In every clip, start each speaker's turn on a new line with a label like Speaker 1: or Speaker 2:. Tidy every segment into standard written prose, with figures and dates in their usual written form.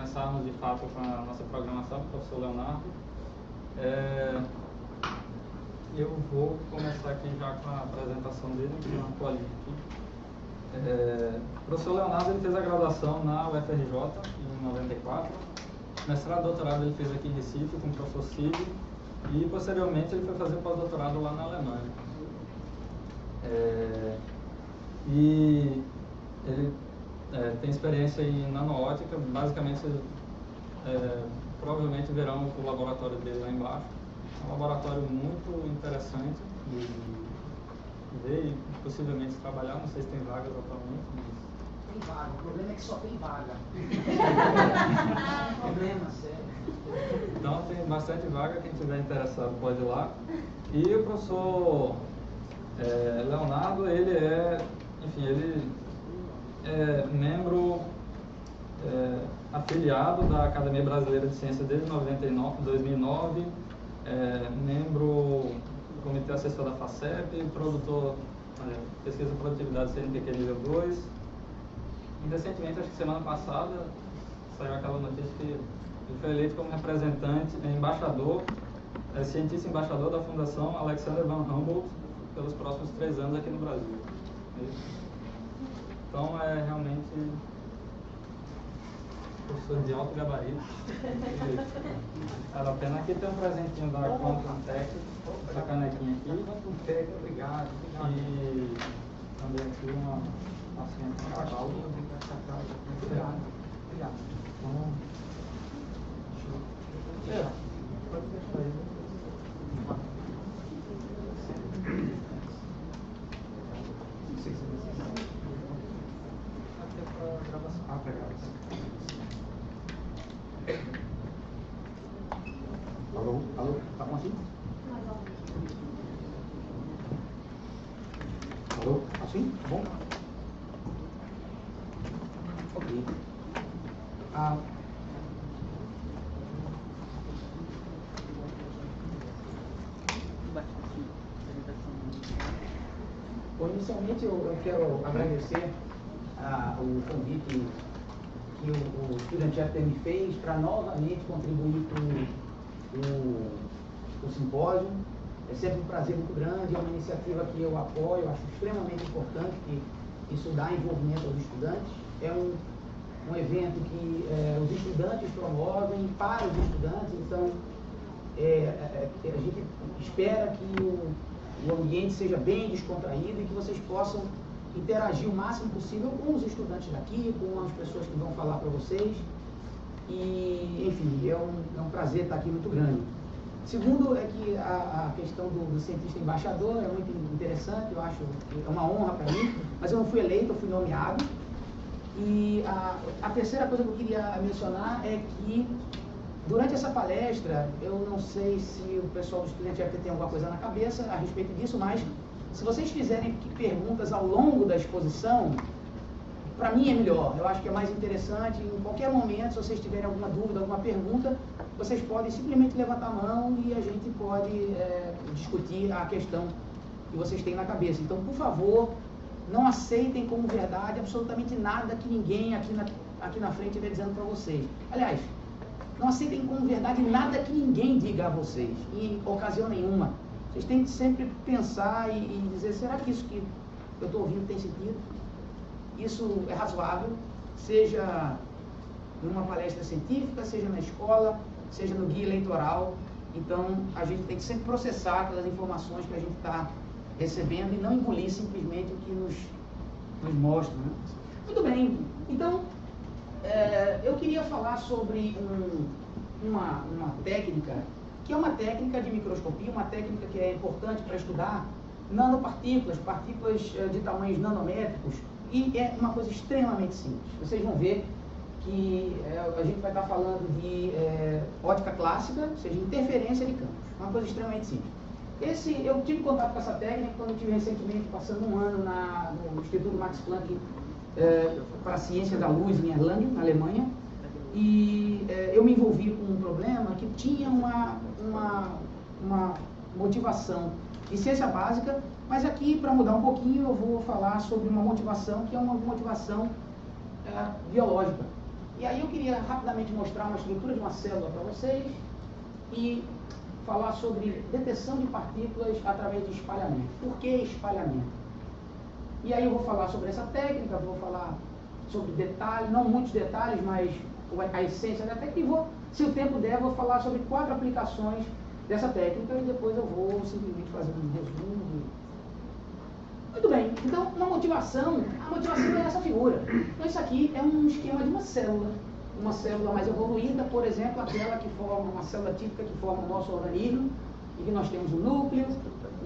Speaker 1: começarmos de fato com a nossa programação, professor Leonardo, eu vou começar aqui já com a apresentação dele, que eu atualizo aqui. O professor Leonardo ele fez a graduação na UFRJ em 94, mestrado e doutorado ele fez aqui em Recife com o professor Cid, e posteriormente ele foi fazer pós-doutorado lá na Alemanha. E ele tem experiência em nanoótica, basicamente provavelmente verão o laboratório dele lá embaixo. É um laboratório muito interessante de ver e possivelmente trabalhar, não sei se tem vagas atualmente.
Speaker 2: Tem vaga, o problema é que só tem vaga. Problema sério.
Speaker 1: Então tem bastante vaga, quem estiver interessado pode ir lá. E o professor Leonardo, ele é membro afiliado da Academia Brasileira de Ciências desde 2009, membro do Comitê Assessor da FACEP, produtor pesquisa de produtividade CNPq nível 2. E recentemente, acho que semana passada, saiu aquela notícia que ele foi eleito como representante, embaixador, cientista embaixador da Fundação Alexander von Humboldt pelos próximos 3 anos aqui no Brasil. Então é realmente professor de alto gabarito. Vale a pena. Aqui tem um presentinho da Quantum Tech, essa canequinha aqui.
Speaker 2: Quantum Tech, obrigado.
Speaker 1: E também aqui uma assinatura de cacau.
Speaker 2: Obrigado. Obrigado.
Speaker 1: Pode deixar aí. Até para gravação.
Speaker 2: Para gravação. Alô? Alô? Tá bom assim? Alô? Assim? Tá bom? Ok. Bom, inicialmente eu quero agradecer o convite que o Student Chapter me fez para novamente contribuir para o simpósio. É sempre um prazer muito grande, é uma iniciativa que eu apoio, acho extremamente importante que isso dá envolvimento aos estudantes. É um evento que os estudantes promovem para os estudantes, então a gente espera que o ambiente seja bem descontraído e que vocês possam interagir o máximo possível com os estudantes daqui, com as pessoas que vão falar para vocês. E, enfim, é um prazer estar aqui muito grande. Segundo, é que a questão do cientista embaixador é muito interessante, eu acho que é uma honra para mim, mas eu não fui eleito, eu fui nomeado. E a terceira coisa que eu queria mencionar é que, durante essa palestra, eu não sei se o pessoal do Student Chapter tem alguma coisa na cabeça a respeito disso, mas se vocês fizerem perguntas ao longo da exposição, para mim é melhor. Eu acho que é mais interessante. Em qualquer momento, se vocês tiverem alguma dúvida, alguma pergunta, vocês podem simplesmente levantar a mão e a gente pode discutir a questão que vocês têm na cabeça. Então, por favor, não aceitem como verdade absolutamente nada que ninguém aqui na frente estiver dizendo para vocês. Aliás, não aceitem como verdade nada que ninguém diga a vocês, em ocasião nenhuma. Vocês têm que sempre pensar e dizer, será que isso que eu estou ouvindo tem sentido? Isso é razoável, seja numa palestra científica, seja na escola, seja no guia eleitoral. Então, a gente tem que sempre processar aquelas informações que a gente está recebendo e não engolir simplesmente o que nos mostra, né? Muito bem, então, eu queria falar sobre uma técnica, que é uma técnica de microscopia, uma técnica que é importante para estudar nanopartículas, partículas de tamanhos nanométricos, e é uma coisa extremamente simples. Vocês vão ver que a gente vai estar falando de ótica clássica, ou seja, interferência de campos, uma coisa extremamente simples. Eu tive contato com essa técnica quando eu estive recentemente passando um ano no Instituto Max Planck para a Ciência da Luz em Erlangen, na Alemanha, e eu me envolvi com um problema que tinha uma motivação de ciência básica, mas aqui, para mudar um pouquinho, eu vou falar sobre uma motivação que é uma motivação biológica. E aí eu queria rapidamente mostrar uma estrutura de uma célula para vocês e falar sobre detecção de partículas através de espalhamento. Por que espalhamento? E aí eu vou falar sobre essa técnica, vou falar sobre detalhes, não muitos detalhes, mas a essência da técnica, e vou, se o tempo der, vou falar sobre 4 aplicações dessa técnica e depois eu vou simplesmente fazer um resumo. Muito bem, então a motivação é essa figura. Então isso aqui é um esquema de uma célula mais evoluída, por exemplo, aquela que forma, uma célula típica que forma o nosso organismo, e que nós temos um núcleo,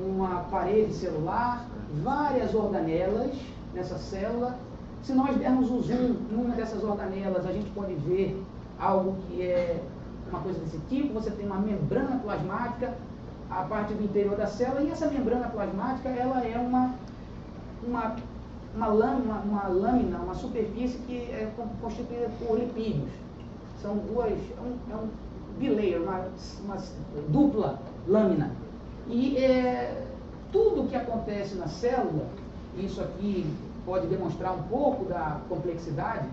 Speaker 2: uma parede celular, várias organelas nessa célula. Se nós dermos um zoom numa dessas organelas, a gente pode ver algo que é uma coisa desse tipo. Você tem uma membrana plasmática, a parte do interior da célula, e essa membrana plasmática, ela é uma lâmina, uma superfície que é constituída por lipídios. São duas, é um bilayer, uma dupla lâmina. E tudo o que acontece na célula, isso aqui pode demonstrar um pouco da complexidade,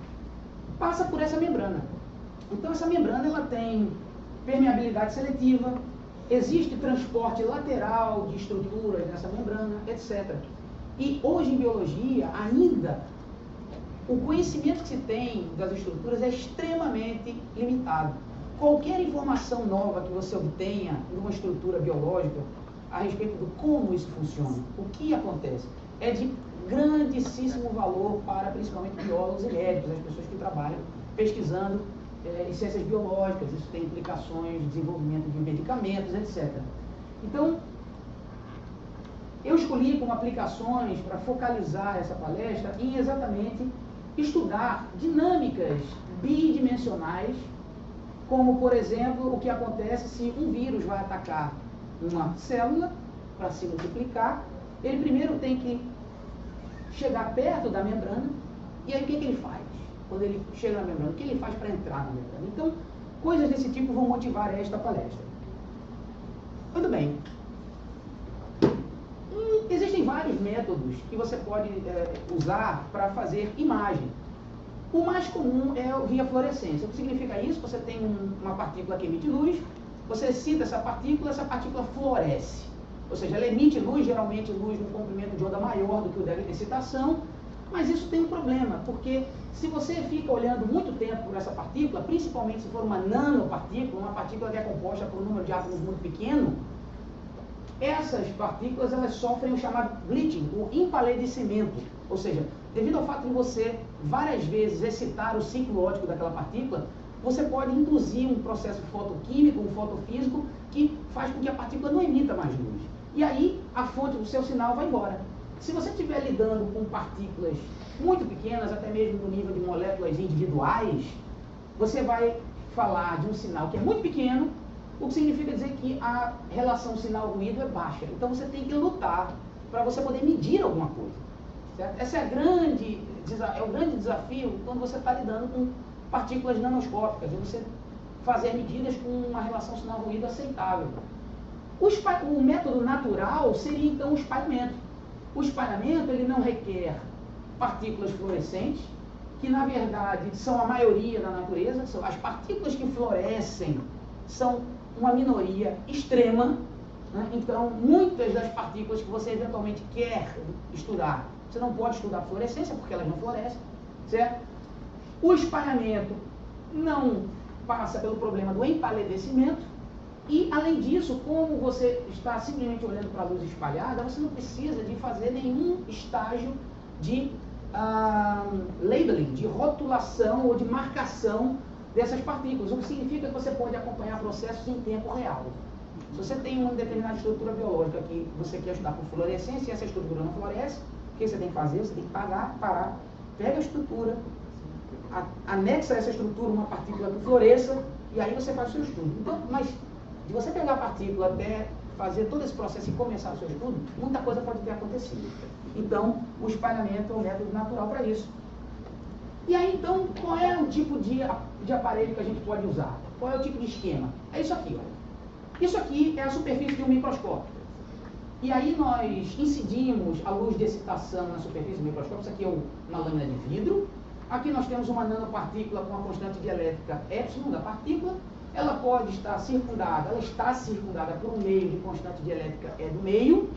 Speaker 2: passa por essa membrana. Então essa membrana ela tem permeabilidade seletiva, existe transporte lateral de estruturas nessa membrana, etc. E hoje em biologia, ainda, o conhecimento que se tem das estruturas é extremamente limitado. Qualquer informação nova que você obtenha de uma estrutura biológica a respeito de como isso funciona, o que acontece, é de grandíssimo valor para principalmente biólogos e médicos, as pessoas que trabalham pesquisando em ciências biológicas. Isso tem implicações de desenvolvimento de medicamentos, etc. Então, eu escolhi como aplicações para focalizar essa palestra em exatamente estudar dinâmicas bidimensionais, como, por exemplo, o que acontece se um vírus vai atacar uma célula para se multiplicar. Ele primeiro tem que chegar perto da membrana, e aí o que ele faz? Quando ele chega na membrana, o que ele faz para entrar na membrana? Então, coisas desse tipo vão motivar esta palestra. Muito bem. Existem vários métodos que você pode usar para fazer imagem. O mais comum é via fluorescência. O que significa isso? Você tem uma partícula que emite luz, você excita essa partícula floresce. Ou seja, ela emite luz, geralmente luz no comprimento de onda maior do que o da excitação, mas isso tem um problema, porque se você fica olhando muito tempo por essa partícula, principalmente se for uma nanopartícula, uma partícula que é composta por um número de átomos muito pequeno, essas partículas elas sofrem o chamado bleaching, o empaledecimento. Ou seja, devido ao fato de você várias vezes excitar o ciclo óptico daquela partícula, você pode induzir um processo fotoquímico, um fotofísico, que faz com que a partícula não emita mais luz. E aí a fonte do seu sinal vai embora. Se você estiver lidando com partículas muito pequenas, até mesmo no nível de moléculas individuais, você vai falar de um sinal que é muito pequeno, o que significa dizer que a relação sinal-ruído é baixa. Então você tem que lutar para você poder medir alguma coisa. Certo? Esse é o grande desafio quando você está lidando com partículas nanoscópicas, de você fazer medidas com uma relação sinal-ruído aceitável. O método natural seria então o espalhamento. O espalhamento ele não requer partículas fluorescentes, que na verdade são a maioria da natureza. As partículas que fluorescem são uma minoria extrema, né? Então muitas das partículas que você eventualmente quer estudar, você não pode estudar fluorescência porque elas não florescem, certo? O espalhamento não passa pelo problema do empaledecimento e, além disso, como você está simplesmente olhando para a luz espalhada, você não precisa de fazer nenhum estágio de labeling, de rotulação ou de marcação dessas partículas, o que significa que você pode acompanhar processos em tempo real. Se você tem uma determinada estrutura biológica que você quer estudar com fluorescência e essa estrutura não floresce, o que você tem que fazer? Você tem que parar, pega a estrutura, anexa a essa estrutura uma partícula que floresça e aí você faz o seu estudo. Então, mas de você pegar a partícula até fazer todo esse processo e começar o seu estudo, muita coisa pode ter acontecido. Então, o espalhamento é um método natural para isso. E aí, então, qual é o tipo de aparelho que a gente pode usar? Qual é o tipo de esquema? É isso aqui, olha. Isso aqui é a superfície de um microscópio. E aí nós incidimos a luz de excitação na superfície do microscópio. Isso aqui é uma lâmina de vidro. Aqui nós temos uma nanopartícula com a constante dielétrica epsilon da partícula. Ela pode estar circundada, ela está circundada por um meio de constante dielétrica E do meio.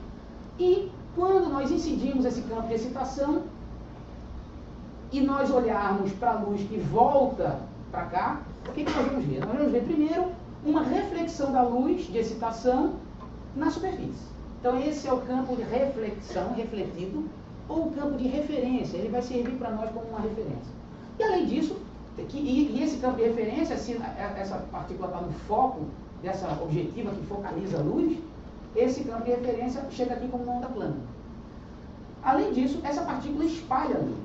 Speaker 2: E quando nós incidimos esse campo de excitação e nós olharmos para a luz que volta para cá, o que nós vamos ver? Nós vamos ver primeiro uma reflexão da luz de excitação na superfície. Então esse é o campo de reflexão, refletido, ou o campo de referência. Ele vai servir para nós como uma referência. E além disso, e esse campo de referência, se essa partícula está no foco dessa objetiva que focaliza a luz, esse campo de referência chega aqui como uma onda plana. Além disso, essa partícula espalha a luz.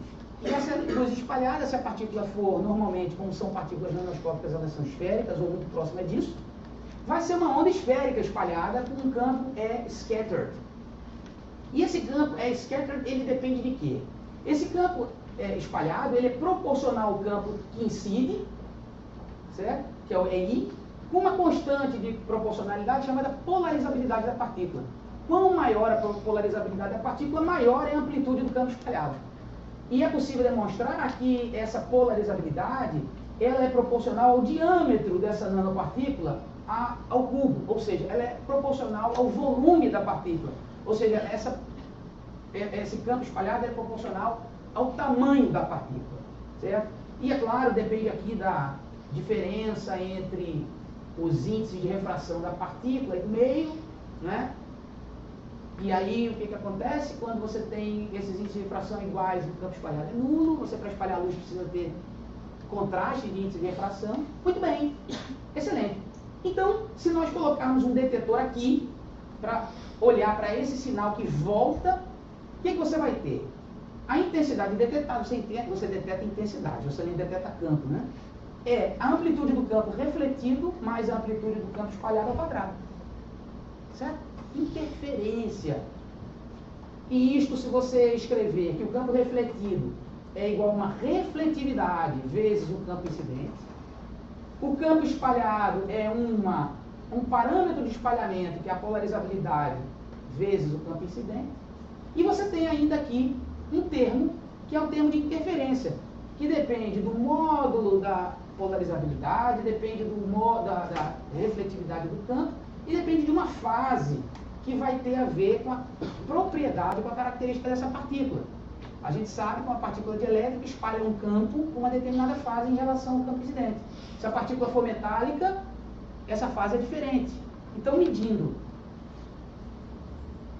Speaker 2: E essa luz espalhada, se a partícula for normalmente, como são partículas nanoscópicas, elas são esféricas ou muito próximas disso, vai ser uma onda esférica espalhada com um campo scattered. E esse campo scattered, ele depende de quê? Esse campo espalhado, ele é proporcional ao campo que incide, certo? Que é o EI, com uma constante de proporcionalidade chamada polarizabilidade da partícula. Quanto maior a polarizabilidade da partícula, maior é a amplitude do campo espalhado. E é possível demonstrar que essa polarizabilidade, ela é proporcional ao diâmetro dessa nanopartícula ao cubo, ou seja, ela é proporcional ao volume da partícula. Ou seja, esse campo espalhado é proporcional ao tamanho da partícula, certo? E é claro, depende aqui da diferença entre os índices de refração da partícula e do meio, né? E aí, o que acontece? Quando você tem esses índices de refração iguais, o campo espalhado é nulo. Você, para espalhar a luz, precisa ter contraste de índice de refração. Muito bem, excelente. Então, se nós colocarmos um detetor aqui, para olhar para esse sinal que volta, o que você vai ter? A intensidade detectada, você detecta intensidade, você nem detecta campo, né? É a amplitude do campo refletido mais a amplitude do campo espalhado ao quadrado. Certo? Interferência. E isto, se você escrever que o campo refletido é igual a uma refletividade vezes o campo incidente, o campo espalhado é um parâmetro de espalhamento, que é a polarizabilidade vezes o campo incidente, e você tem ainda aqui um termo, que é o termo de interferência, que depende do módulo da polarizabilidade, depende da refletividade do campo, e depende de uma fase que vai ter a ver com a propriedade, com a característica dessa partícula. A gente sabe que uma partícula dielétrica espalha um campo com uma determinada fase em relação ao campo incidente. Se a partícula for metálica, essa fase é diferente. Então, medindo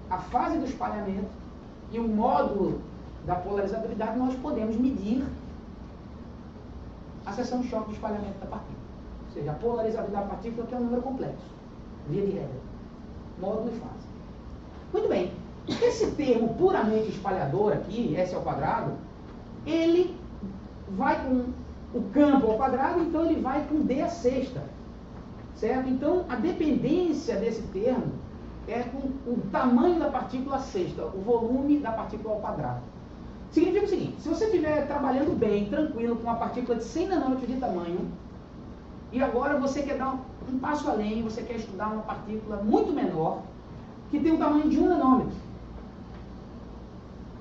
Speaker 2: a fase do espalhamento e o módulo da polarizabilidade, nós podemos medir a seção de choque de espalhamento da partícula. Ou seja, a polarizabilidade da partícula, que é um número complexo, via de regra, módulo e fase. Muito bem, esse termo puramente espalhador aqui, S ao quadrado, ele vai com o campo ao quadrado, então ele vai com D à sexta, certo? Então, a dependência desse termo é com o tamanho da partícula à sexta, o volume da partícula ao quadrado. Significa o seguinte: se você estiver trabalhando bem, tranquilo, com uma partícula de 100 nanômetros de tamanho, e agora você quer dar um passo além, você quer estudar uma partícula muito menor, que tem o tamanho de 1 nanômetro.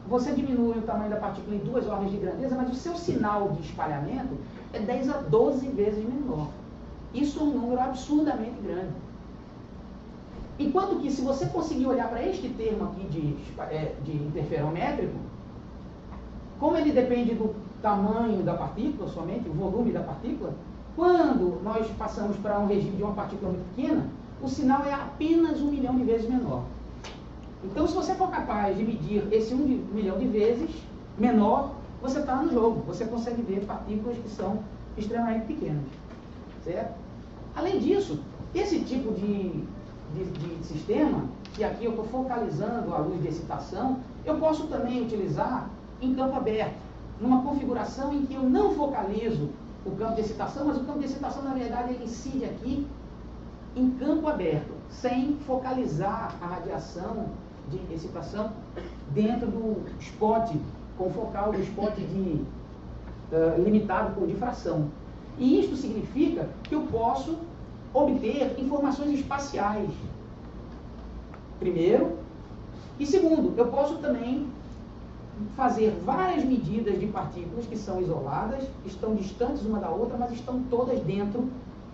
Speaker 2: Você diminui o tamanho da partícula em 2 ordens de grandeza, mas o seu sinal de espalhamento é 10 a 12 vezes menor. Isso é um número absurdamente grande. Enquanto que, se você conseguir olhar para este termo aqui de interferométrico, como ele depende do tamanho da partícula somente, o volume da partícula, quando nós passamos para um regime de uma partícula muito pequena, o sinal é apenas 1 milhão de vezes menor. Então, se você for capaz de medir esse 1 milhão de vezes menor, você está no jogo. Você consegue ver partículas que são extremamente pequenas. Certo? Além disso, esse tipo de sistema, que aqui eu estou focalizando a luz de excitação, eu posso também utilizar em campo aberto, numa configuração em que eu não focalizo o campo de excitação, mas o campo de excitação, na verdade, ele incide aqui em campo aberto, sem focalizar a radiação de excitação dentro do spot confocal, do spot limitado por difração. E isto significa que eu posso obter informações espaciais, primeiro, e segundo, eu posso também fazer várias medidas de partículas que são isoladas, estão distantes uma da outra, mas estão todas dentro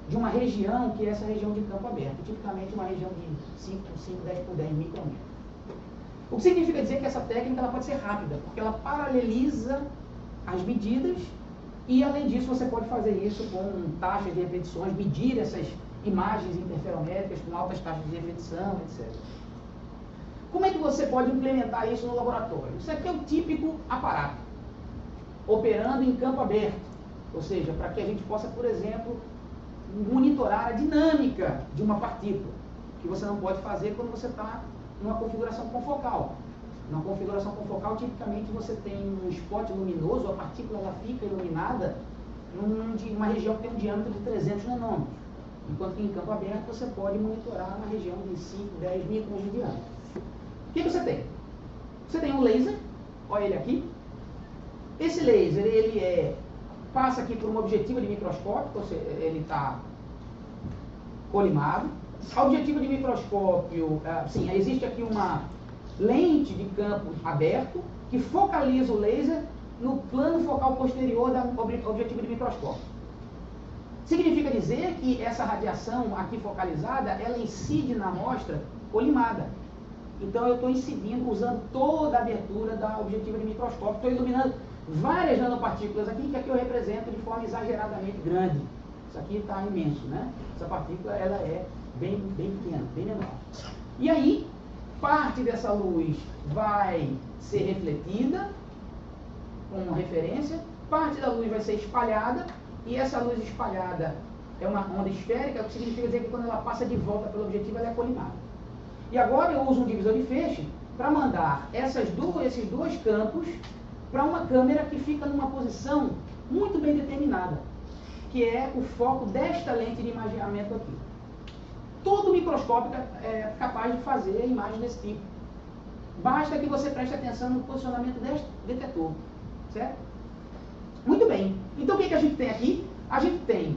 Speaker 2: de uma região que é essa região de campo aberto, tipicamente uma região de 5 por 5, 10 por 10 micrômetros. O que significa dizer que essa técnica ela pode ser rápida, porque ela paraleliza as medidas e, além disso, você pode fazer isso com taxas de repetições, medir essas imagens interferométricas com altas taxas de repetição, etc. Como é que você pode implementar isso no laboratório? Isso aqui é o típico aparato, operando em campo aberto, ou seja, para que a gente possa, por exemplo, monitorar a dinâmica de uma partícula, que você não pode fazer quando você está numa configuração confocal. Na configuração confocal, tipicamente você tem um spot luminoso, a partícula ela fica iluminada numa região que tem um diâmetro de 300 nanômetros, enquanto que em campo aberto você pode monitorar uma região de 5, 10 microns de diâmetro. O que você tem? Você tem um laser, olha ele aqui. Esse laser, ele passa aqui por uma objetiva de microscópio, ou seja, ele está colimado. A objetiva de microscópio, sim, existe aqui uma lente de campo aberto que focaliza o laser no plano focal posterior da objetiva de microscópio. Significa dizer que essa radiação aqui focalizada, ela incide na amostra colimada. Então eu estou incidindo, usando toda a abertura da objetiva de microscópio, estou iluminando várias nanopartículas aqui, que aqui eu represento de forma exageradamente grande. Isso aqui está imenso, né? Essa partícula ela é bem pequena, bem menor. E aí, parte dessa luz vai ser refletida com referência, parte da luz vai ser espalhada, e essa luz espalhada é uma onda esférica, o que significa dizer que quando ela passa de volta pelo objetivo, ela é colimada. E agora eu uso um divisor de feixe para mandar esses dois campos para uma câmera que fica numa posição muito bem determinada, que é o foco desta lente de imageamento aqui. Todo microscópio é capaz de fazer imagens desse tipo. Basta que você preste atenção no posicionamento deste detetor, certo? Muito bem. Então o que a gente tem aqui? A gente tem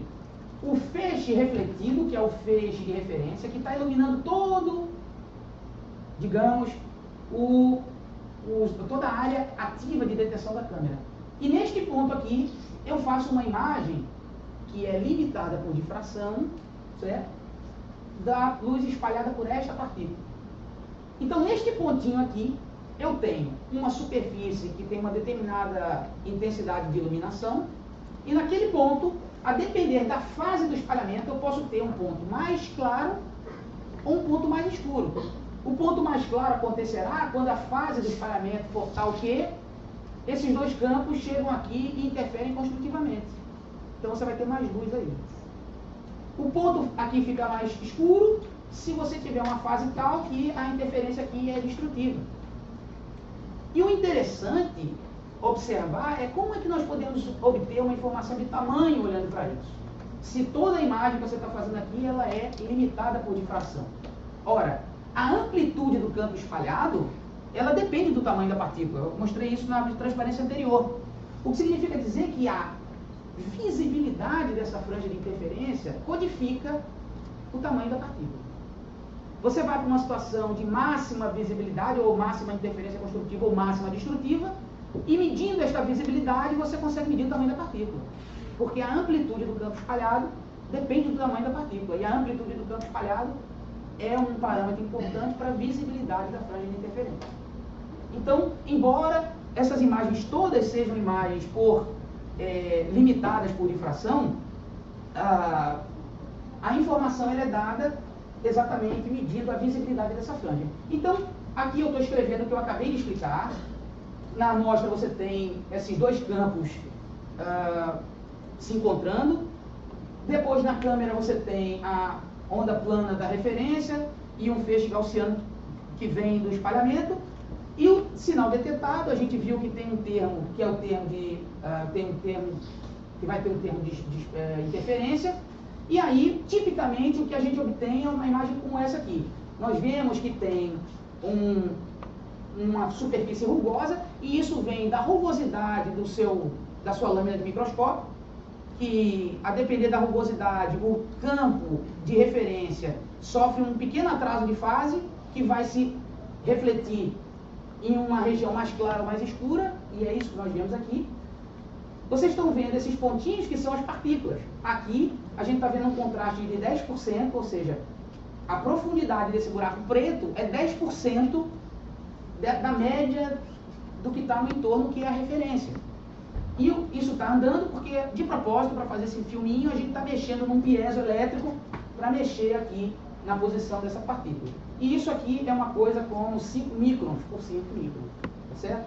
Speaker 2: o feixe refletido, que é o feixe de referência, que está iluminando todo, digamos, toda a área ativa de detecção da câmera. E neste ponto aqui, eu faço uma imagem que é limitada por difração, certo? Da luz espalhada por esta partícula. Então, neste pontinho aqui, eu tenho uma superfície que tem uma determinada intensidade de iluminação, e naquele ponto, a depender da fase do espalhamento, eu posso ter um ponto mais claro ou um ponto mais escuro. O ponto mais claro acontecerá quando a fase do espalhamento for tal que esses dois campos chegam aqui e interferem construtivamente. Então você vai ter mais luz aí. O ponto aqui fica mais escuro se você tiver uma fase tal que a interferência aqui é destrutiva. E o interessante observar é como é que nós podemos obter uma informação de tamanho olhando para isso. Se toda a imagem que você está fazendo aqui ela é limitada por difração. Ora, a amplitude do campo espalhado, ela depende do tamanho da partícula. Eu mostrei isso na transparência anterior. O que significa dizer que a visibilidade dessa franja de interferência codifica o tamanho da partícula. Você vai para uma situação de máxima visibilidade, ou máxima interferência construtiva, ou máxima destrutiva, e medindo esta visibilidade, você consegue medir o tamanho da partícula. Porque a amplitude do campo espalhado depende do tamanho da partícula. E a amplitude do campo espalhado é um parâmetro importante para a visibilidade da franja de interferência. Então, embora essas imagens todas sejam imagens limitadas por difração, a informação ela é dada exatamente medindo a visibilidade dessa franja. Então, aqui eu estou escrevendo o que eu acabei de explicar. Na amostra você tem esses dois campos se encontrando. Depois na câmera você tem a onda plana da referência e um feixe gaussiano que vem do espalhamento. E o sinal detetado, a gente viu que tem um termo, que é o termo de... que vai ter um termo de interferência. E aí, tipicamente, o que a gente obtém é uma imagem como essa aqui. Nós vemos que tem uma superfície rugosa, e isso vem da rugosidade da sua lâmina de microscópio, que, a depender da rugosidade, o campo de referência sofre um pequeno atraso de fase, que vai se refletir em uma região mais clara ou mais escura, e é isso que nós vemos aqui. Vocês estão vendo esses pontinhos que são as partículas. Aqui a gente está vendo um contraste de 10%, ou seja, a profundidade desse buraco preto é 10% da média do que está no entorno, que é a referência. E isso está andando porque, de propósito, para fazer esse filminho, a gente está mexendo num piezoelétrico para mexer aqui na posição dessa partícula. E isso aqui é uma coisa como 5 microns por 5 microns, tá certo?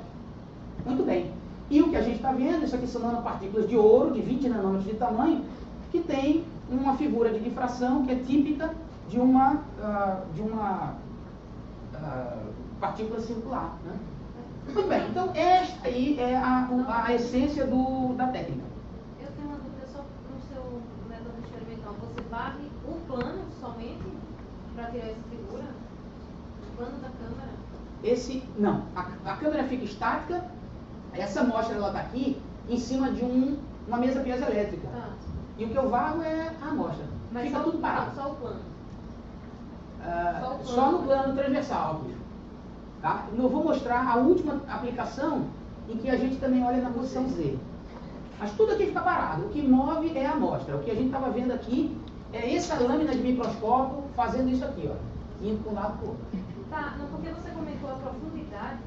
Speaker 2: Muito bem. E o que a gente está vendo, isso aqui são nanopartículas de ouro, de 20 nanômetros de tamanho, que tem uma figura de difração que é típica de uma partícula circular, né? Muito bem, então esta aí é a essência da técnica.
Speaker 3: Eu tenho uma dúvida só no seu método experimental. Você varre o plano somente para tirar essa figura? O plano da câmera?
Speaker 2: Não, a câmera fica estática, essa amostra ela está aqui em cima de uma mesa piezoelétrica.
Speaker 3: Tá.
Speaker 2: E o que eu varro é a amostra.
Speaker 3: Mas
Speaker 2: fica tudo parado.
Speaker 3: Só o plano?
Speaker 2: Só no plano transversal. Tá? Eu vou mostrar a última aplicação em que a gente também olha na posição Z. Mas tudo aqui fica parado. O que move é a amostra. O que a gente estava vendo aqui é essa lâmina de microscópio fazendo isso aqui, ó, indo para um lado para o outro.
Speaker 3: Tá, não, porque você comentou a profundidade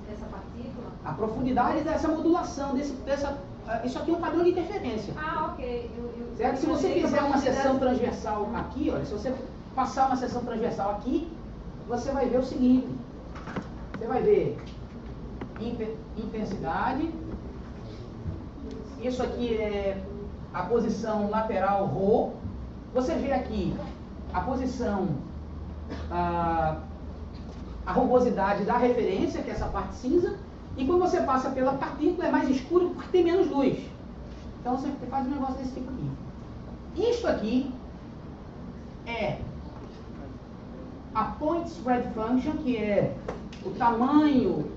Speaker 3: dessa partícula.
Speaker 2: A profundidade dessa modulação, isso aqui é um padrão de interferência.
Speaker 3: Ah, ok.
Speaker 2: Certo? Se você fizer uma seção transversal aqui, olha, se você passar uma seção transversal aqui, você vai ver o seguinte. Você vai ver intensidade. Isso aqui é a posição lateral ρ. Você vê aqui a posição, a rugosidade da referência, que é essa parte cinza. E quando você passa pela partícula é mais escuro porque tem menos luz. Então você faz um negócio desse tipo aqui. Isto aqui é a Point Spread Function, que é o tamanho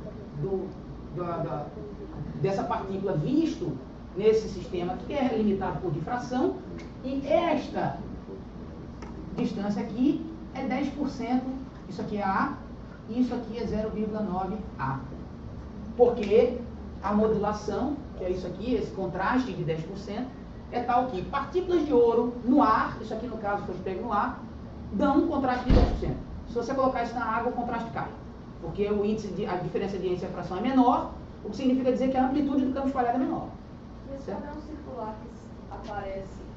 Speaker 2: dessa partícula visto nesse sistema que é limitado por difração. E esta distância aqui é 10%, isso aqui é A, e isso aqui é 0,9A. Porque a modulação, que é isso aqui, esse contraste de 10%, é tal que partículas de ouro no ar, isso aqui no caso foi pego no ar, dão um contraste de 10%. Se você colocar isso na água, o contraste cai. Porque a diferença de índice de refração é menor, o que significa dizer que a amplitude do campo espalhado é menor.
Speaker 4: E esse padrão circular que aparece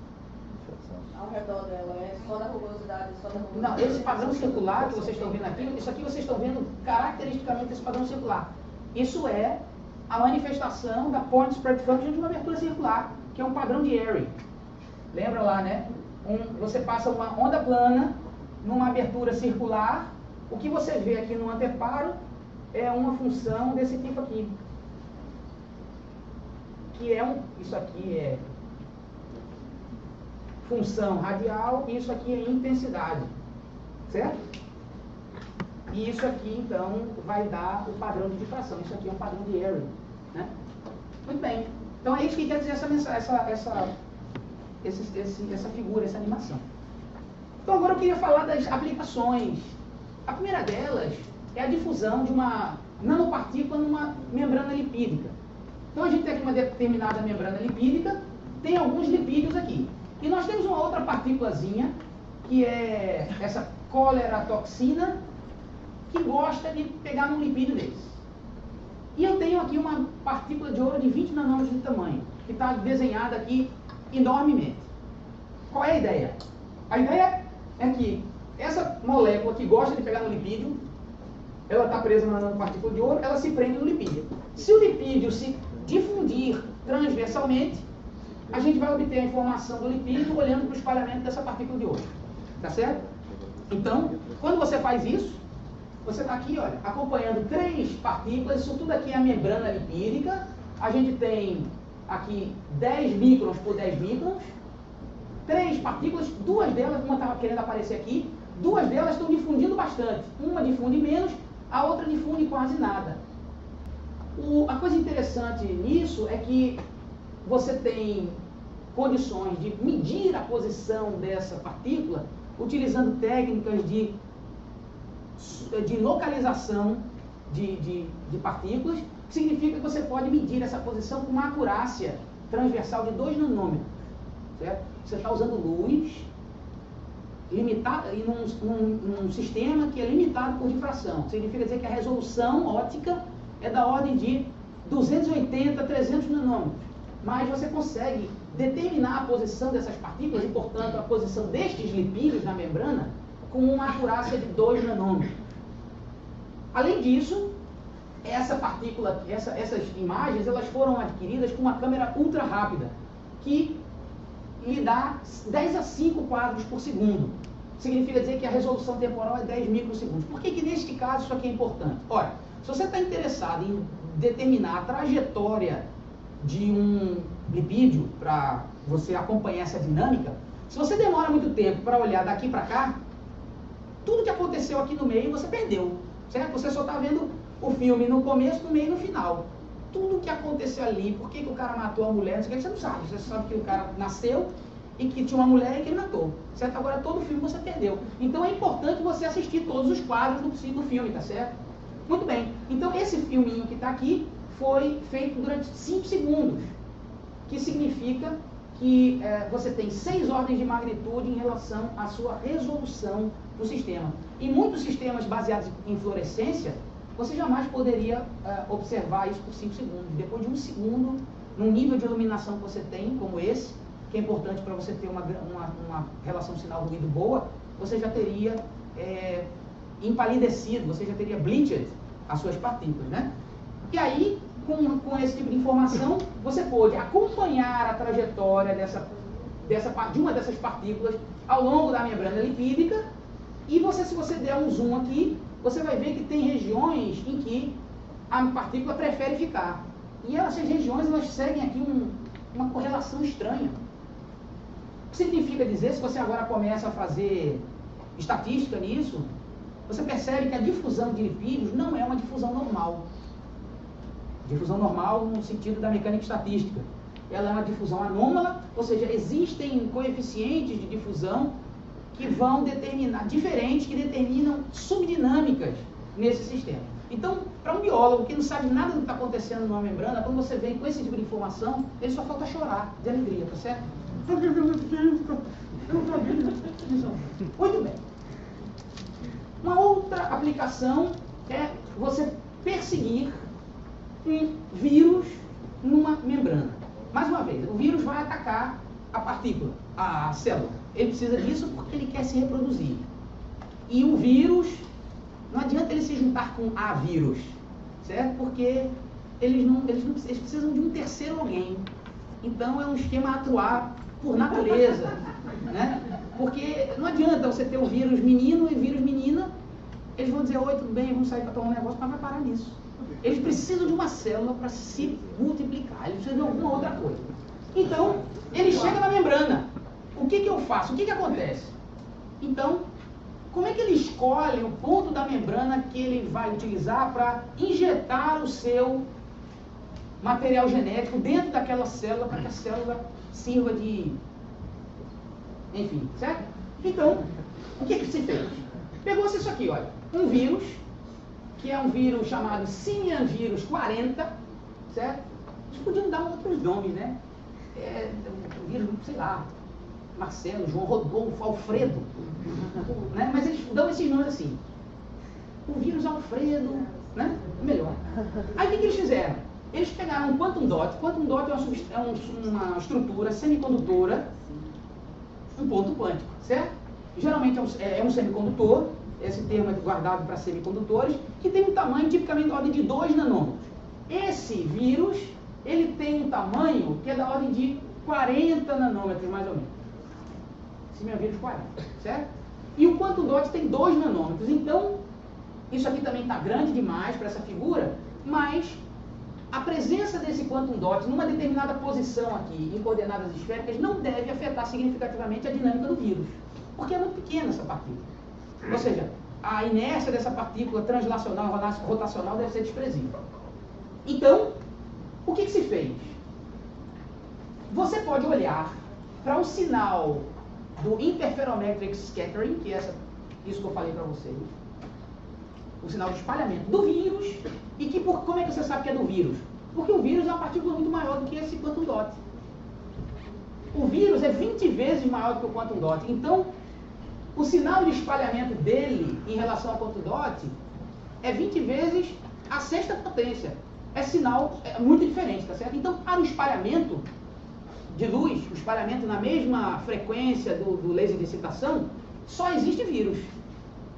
Speaker 4: ao redor dela é só da rugosidade, só da rugosidade?
Speaker 2: Não, esse padrão circular que vocês estão vendo aqui, isso aqui vocês estão vendo caracteristicamente esse padrão circular. Isso é a manifestação da Point Spread Function de uma abertura circular, que é um padrão de Airy. Lembra lá, né? Você passa uma onda plana numa abertura circular. O que você vê aqui no anteparo é uma função desse tipo aqui. Que é isso aqui é função radial e isso aqui é intensidade. Certo? E isso aqui, então, vai dar o padrão de difração. Isso aqui é um padrão de Airy. Né? Muito bem. Então é isso que quer dizer essa figura, essa animação. Então agora eu queria falar das aplicações. A primeira delas é a difusão de uma nanopartícula numa membrana lipídica. Então a gente tem aqui uma determinada membrana lipídica, tem alguns lipídios aqui. E nós temos uma outra partículazinha, que é essa coleratoxina, que gosta de pegar num lipídio desse. E eu tenho aqui uma partícula de ouro de 20 nanômetros de tamanho, que está desenhada aqui enormemente. Qual é a ideia? A ideia é que essa molécula que gosta de pegar no lipídio, ela está presa na nanopartícula de ouro, ela se prende no lipídio. Se o lipídio se difundir transversalmente, a gente vai obter a informação do lipídio olhando para o espalhamento dessa partícula de ouro. Tá certo? Então, quando você faz isso, você está aqui, olha, acompanhando 3 partículas, isso tudo aqui é a membrana lipídica. A gente tem aqui 10 microns por 10 microns. 3 partículas, 2 delas, uma estava querendo aparecer aqui, 2 delas estão difundindo bastante. Uma difunde menos, a outra difunde quase nada. A coisa interessante nisso é que você tem condições de medir a posição dessa partícula utilizando técnicas de localização de partículas, significa que você pode medir essa posição com uma acurácia transversal de 2 nanômetros, certo? Você está usando luz limitado e num sistema que é limitado por difração. Significa dizer que a resolução óptica é da ordem de 280 a 300 nanômetros. Mas você consegue determinar a posição dessas partículas e, portanto, a posição destes lipídios na membrana com uma acurácia de 2 nanômetros. Além disso, essa partícula, essas imagens, elas foram adquiridas com uma câmera ultra rápida, que lhe dá 10 a 5 quadros por segundo. Significa dizer que a resolução temporal é 10 microsegundos. Por que neste caso isso aqui é importante? Ora, se você está interessado em determinar a trajetória de um lipídio para você acompanhar essa dinâmica, se você demora muito tempo para olhar daqui para cá, tudo que aconteceu aqui no meio você perdeu, certo? Você só está vendo o filme no começo, no meio e no final. Tudo que aconteceu ali, por que o cara matou a mulher, não sei o que, você não sabe. Você sabe que o cara nasceu e que tinha uma mulher e que ele matou, certo? Agora todo o filme você perdeu. Então é importante você assistir todos os quadros do filme, tá certo? Muito bem. Então esse filminho que está aqui foi feito durante 5 segundos, que significa que você tem 6 ordens de magnitude em relação à sua resolução do sistema. Em muitos sistemas baseados em fluorescência, você jamais poderia observar isso por 5 segundos. Depois de 1 segundo, num nível de iluminação que você tem, como esse, que é importante para você ter uma relação sinal-ruído boa, você já teria empalidecido, você já teria bleached as suas partículas, né? E aí, com esse tipo de informação, você pode acompanhar a trajetória de uma dessas partículas ao longo da membrana lipídica, e se você der um zoom aqui, você vai ver que tem regiões em que a partícula prefere ficar. E essas regiões, elas seguem aqui uma correlação estranha. O que significa dizer, se você agora começa a fazer estatística nisso, você percebe que a difusão de lipídios não é uma difusão normal. Difusão normal no sentido da mecânica estatística. Ela é uma difusão anômala, ou seja, existem coeficientes de difusão que vão determinar, diferentes, que determinam subdinâmicas nesse sistema. Então, para um biólogo que não sabe nada do que está acontecendo numa membrana, quando você vem com esse tipo de informação, ele só falta chorar de alegria, tá certo? Muito bem. Uma outra aplicação é você perseguir um vírus numa membrana. Mais uma vez, o vírus vai atacar a partícula, a célula. Ele precisa disso porque ele quer se reproduzir. E o vírus, não adianta ele se juntar com a vírus, certo? Porque eles precisam de um terceiro alguém. Então é um esquema atuar por natureza, né? Porque não adianta você ter o vírus menino e vírus menina, eles vão dizer, oi, tudo bem, vamos sair para tomar um negócio, mas vai parar nisso. Eles precisam de uma célula para se multiplicar, eles precisam de alguma outra coisa. Então, ele chega na membrana. O que eu faço? O que acontece? Então, como é que ele escolhe o ponto da membrana que ele vai utilizar para injetar o seu material genético dentro daquela célula, para que a célula sirva de... Enfim, certo? Então, o que se fez? Pegou-se isso aqui, olha, um vírus, que é um vírus chamado Simian vírus 40, certo? Eles podiam dar outros nomes, né? Um vírus, sei lá, Marcelo, João, Rodolfo, Alfredo, né? Mas eles dão esses nomes assim. O vírus Alfredo, né? Melhor. Aí o que eles fizeram? Eles pegaram um quantum dot. Quantum dot é uma estrutura semicondutora, um ponto quântico, certo? Geralmente é um semicondutor, esse termo é guardado para semicondutores, que tem um tamanho tipicamente da ordem de 2 nanômetros. Esse vírus, ele tem um tamanho que é da ordem de 40 nanômetros, mais ou menos. Esse meu vírus 40, certo? E o quantum dot tem 2 nanômetros. Então, isso aqui também está grande demais para essa figura, mas a presença desse quantum dot numa determinada posição aqui, em coordenadas esféricas, não deve afetar significativamente a dinâmica do vírus, porque é muito pequena essa partícula. Ou seja, a inércia dessa partícula translacional, rotacional, deve ser desprezível. Então, o que se fez? Você pode olhar para o sinal do Interferometric Scattering, que é isso que eu falei para vocês, o sinal de espalhamento do vírus, e que como é que você sabe que é do vírus? Porque o vírus é uma partícula muito maior do que esse quantum dot. O vírus é 20 vezes maior do que o quantum dot. Então, o sinal de espalhamento dele em relação ao quantum dot é 20 vezes a sexta potência. É sinal muito diferente, tá certo? Então, para o espalhamento de luz, o espalhamento na mesma frequência do laser de excitação, só existe vírus,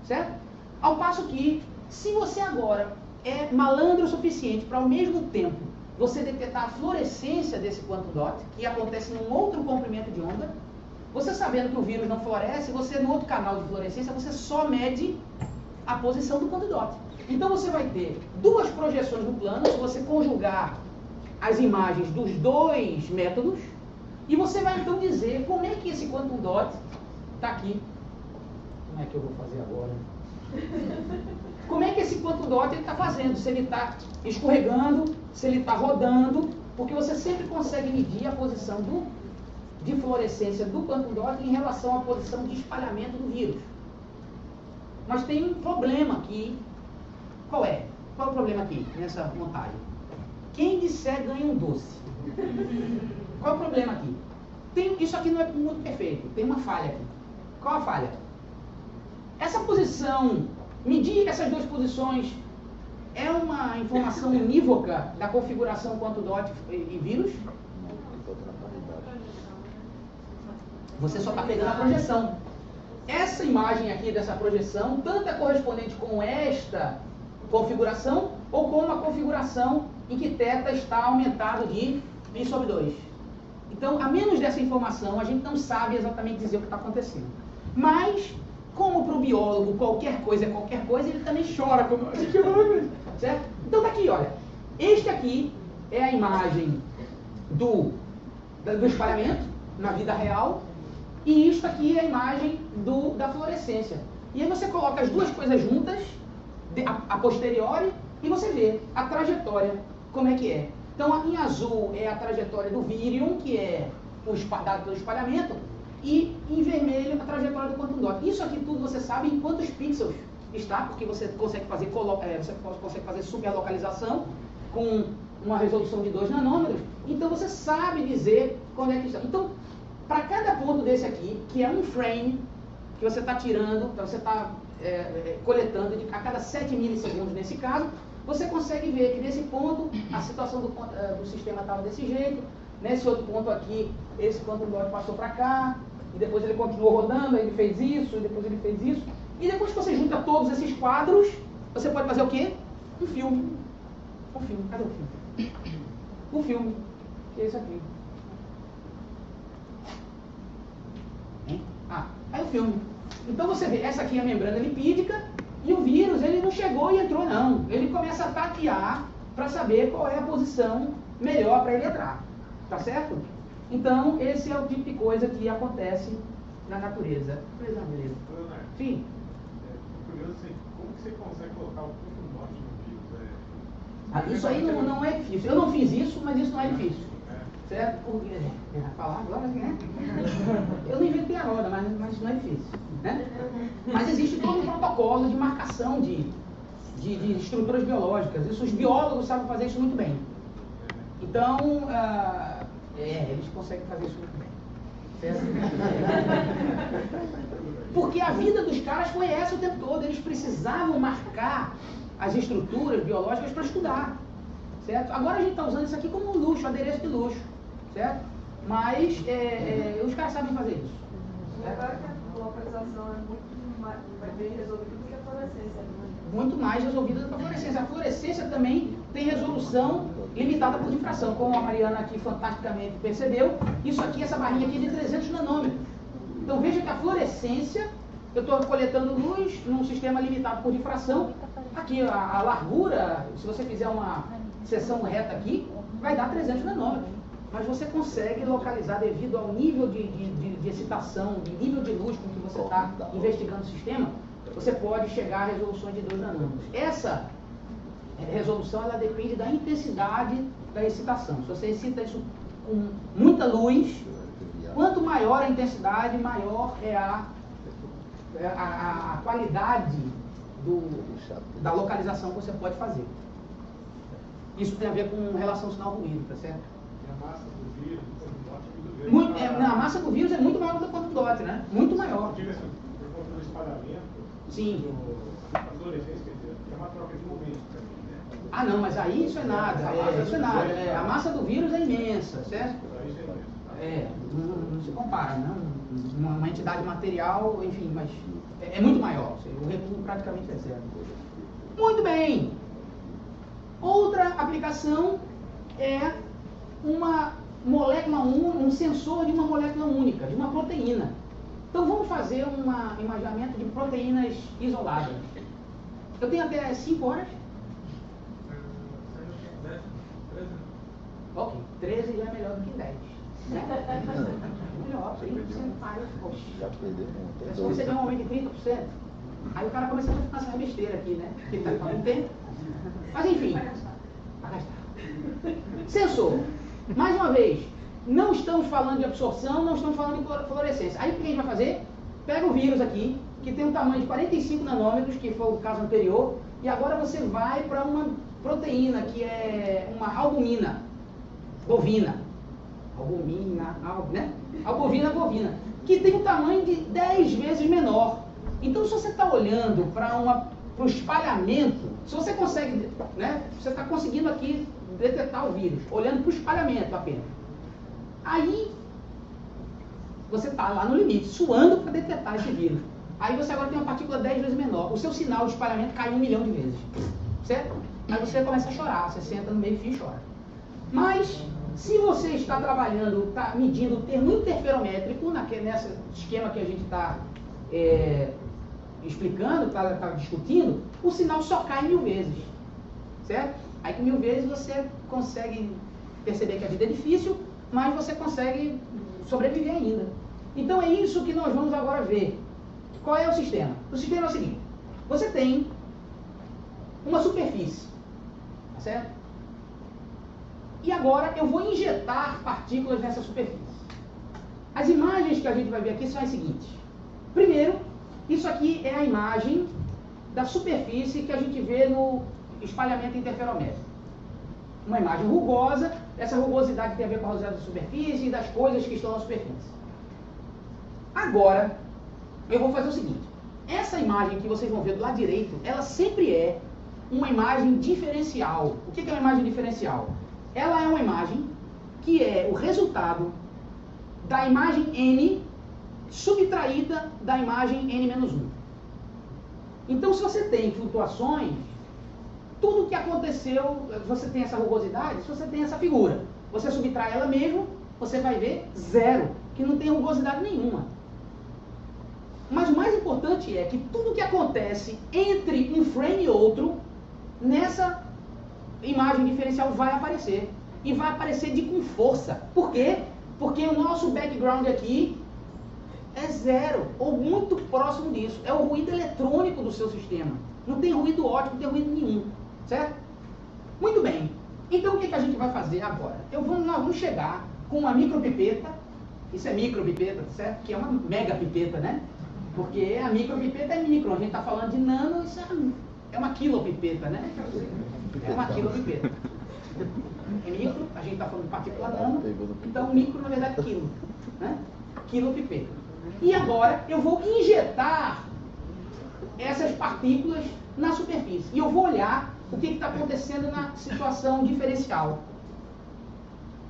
Speaker 2: certo? Ao passo que, se você agora é malandro o suficiente para ao mesmo tempo você detectar a fluorescência desse quantum dot, que acontece num outro comprimento de onda, você sabendo que o vírus não floresce, você no outro canal de fluorescência, você só mede a posição do quantum dot. Então você vai ter duas projeções no plano, se você conjugar as imagens dos dois métodos, e você vai então dizer como é que esse quantum dot está aqui. Como é que eu vou fazer agora? Como é que esse quantum dot está fazendo? Se ele está escorregando, se ele está rodando, porque você sempre consegue medir a posição de fluorescência do quantum dot em relação à posição de espalhamento do vírus. Mas tem um problema aqui. Qual é? Qual é o problema aqui, nessa montagem? Quem disser ganha um doce. Qual é o problema aqui? Isso aqui não é muito perfeito, tem uma falha aqui. Qual a falha? Essa posição, medir essas duas posições, é uma informação unívoca da configuração quantum dot e vírus? Você só está pegando a projeção. Essa imagem aqui dessa projeção, tanto é correspondente com esta configuração, ou com uma configuração em que θ está aumentado de π sobre 2. Então, a menos dessa informação, a gente não sabe exatamente dizer o que está acontecendo. Mas, como para o biólogo qualquer coisa é qualquer coisa, ele também chora. Certo? Então, tá aqui, olha. Este aqui é a imagem do espalhamento na vida real, e isto aqui é a imagem da fluorescência. E aí você coloca as duas coisas juntas, a posteriori, e você vê a trajetória, como é que é. Então, em azul é a trajetória do vírion, que é dado pelo espalhamento, e em vermelho a trajetória do quantum dot. Isso aqui tudo você sabe em quantos pixels está, porque você consegue fazer, superlocalização com uma resolução de 2 nanômetros, então você sabe dizer quando é que está. Então, para cada ponto desse aqui, que é um frame, que você está tirando, você está coletando a cada 7 milissegundos nesse caso, você consegue ver que nesse ponto a situação do sistema estava desse jeito, nesse outro ponto aqui, esse quantum dot passou para cá, e depois ele continuou rodando, aí ele fez isso, e depois ele fez isso, e depois que você junta todos esses quadros, você pode fazer o quê? Um filme. Um filme, cadê o filme? Um filme, que é esse aqui. Aí o filme. Então você vê, essa aqui é a membrana lipídica, e o vírus, ele não chegou e entrou não. Ele começa a tatear para saber qual é a posição melhor para ele entrar. Tá certo? Então, esse é o tipo de coisa que acontece na natureza. Beleza. Sim.
Speaker 5: Curioso assim, como que você consegue colocar o quantum dot no vírus?
Speaker 2: Isso aí não é difícil. Eu não fiz isso, mas isso não é difícil. Certo? Porque, falar agora, né? Eu não inventei a roda, mas não é difícil. Né? Mas existe todo um protocolo de marcação de estruturas biológicas. Isso, os biólogos sabem fazer isso muito bem. Então, eles conseguem fazer isso muito bem. Certo? Porque a vida dos caras foi essa o tempo todo. Eles precisavam marcar as estruturas biológicas para estudar. Certo? Agora a gente está usando isso aqui como um luxo, adereço de luxo. Certo? Mas os caras sabem fazer isso.
Speaker 4: Agora que a localização é muito bem resolvida do que a fluorescência.
Speaker 2: Muito mais resolvida do que a fluorescência. A fluorescência também tem resolução limitada por difração, como a Mariana aqui fantasticamente percebeu. Isso aqui, essa barrinha aqui é de 300 nanômetros. Então veja que a fluorescência, eu estou coletando luz num sistema limitado por difração. Aqui a largura, se você fizer uma seção reta aqui, vai dar 300 nanômetros. Mas você consegue localizar devido ao nível de excitação, de nível de luz com que você está investigando o sistema, você pode chegar a resoluções de 2 nanômetros. Essa resolução, ela depende da intensidade da excitação. Se você excita isso com muita luz, quanto maior a intensidade, maior é a qualidade da localização que você pode fazer. Isso tem a ver com relação ao sinal ruído, tá certo?
Speaker 5: E a massa do vírus, do quantum dot,
Speaker 2: A massa do vírus é muito maior do que o quantum dot, né? Muito maior.
Speaker 5: eu digo assim, por conta do espalhamento,
Speaker 2: Sim.
Speaker 5: da fluorescência, quer dizer, é uma troca de momento também, né?
Speaker 2: Ah, não, mas aí isso é nada. Isso é nada. A massa do vírus é imensa, certo?
Speaker 5: Aí isso é isso.
Speaker 2: Não se compara, né? Uma entidade material, enfim, mas é muito maior. O recuo praticamente é zero. Muito bem. Outra aplicação é uma molécula um sensor de uma molécula única, de uma proteína. Então vamos fazer um imaginamento de proteínas isoladas. Eu tenho até 5 horas. Ok, 13 já é melhor do que 10. Né? Melhor, 30% mais.
Speaker 6: Já perdeu muito.
Speaker 2: É só você der um aumento de 30%. Aí o cara começa a ficar essa besteira aqui, né? Porque ele está falando tempo. Mas enfim, vai gastar. Sensor. Mais uma vez, não estamos falando de absorção, não estamos falando de fluorescência. Aí o que a gente vai fazer? Pega o vírus aqui, que tem um tamanho de 45 nanômetros, que foi o caso anterior, e agora você vai para uma proteína que é uma albumina bovina. Albumina bovina, que tem um tamanho de 10 vezes menor. Então, se você está olhando para o espalhamento, se você consegue, né, você está conseguindo aqui detectar o vírus, olhando para o espalhamento apenas. Aí, você está lá no limite, suando para detectar esse vírus. Aí você agora tem uma partícula 10 vezes menor. O seu sinal de espalhamento cai 1 milhão de vezes. Certo? Aí você começa a chorar, você senta no meio fio e chora. Mas, se você está trabalhando, está medindo o termo interferométrico, nesse esquema que a gente está explicando, está discutindo, o sinal só cai 1000 vezes. Certo? Aí com 1000 vezes você consegue perceber que a vida é difícil, mas você consegue sobreviver ainda. Então é isso que nós vamos agora ver. Qual é o sistema? O sistema é o seguinte: você tem uma superfície, tá certo? E agora eu vou injetar partículas nessa superfície. As imagens que a gente vai ver aqui são as seguintes. Primeiro, isso aqui é a imagem da superfície que a gente vê no espalhamento interferométrico. Uma imagem rugosa, essa rugosidade tem a ver com a rugosidade da superfície e das coisas que estão na superfície. Agora, eu vou fazer o seguinte: essa imagem que vocês vão ver do lado direito, ela sempre é uma imagem diferencial. O que é uma imagem diferencial? Ela é uma imagem que é o resultado da imagem N subtraída da imagem N-1. Então, se você tem flutuações, tudo que aconteceu, você tem essa rugosidade, se você tem essa figura, você subtrai ela mesmo, você vai ver zero, que não tem rugosidade nenhuma. Mas o mais importante é que tudo que acontece entre um frame e outro, nessa imagem diferencial vai aparecer. E vai aparecer com força. Por quê? Porque o nosso background aqui é zero, ou muito próximo disso. É o ruído eletrônico do seu sistema. Não tem ruído óptico, não tem ruído nenhum. Certo? Muito bem. Então o que a gente vai fazer agora? Nós vamos chegar com uma micropipeta. Isso é micropipeta, certo? Que é uma mega pipeta, né? Porque a micropipeta é micro. A gente está falando de nano, isso é uma quilopipeta, né? É uma quilopipeta. É micro, a gente está falando de partícula nano, então micro na verdade é quilo, né? Quilopipeta. E agora eu vou injetar essas partículas na superfície e eu vou olhar o que está acontecendo na situação diferencial.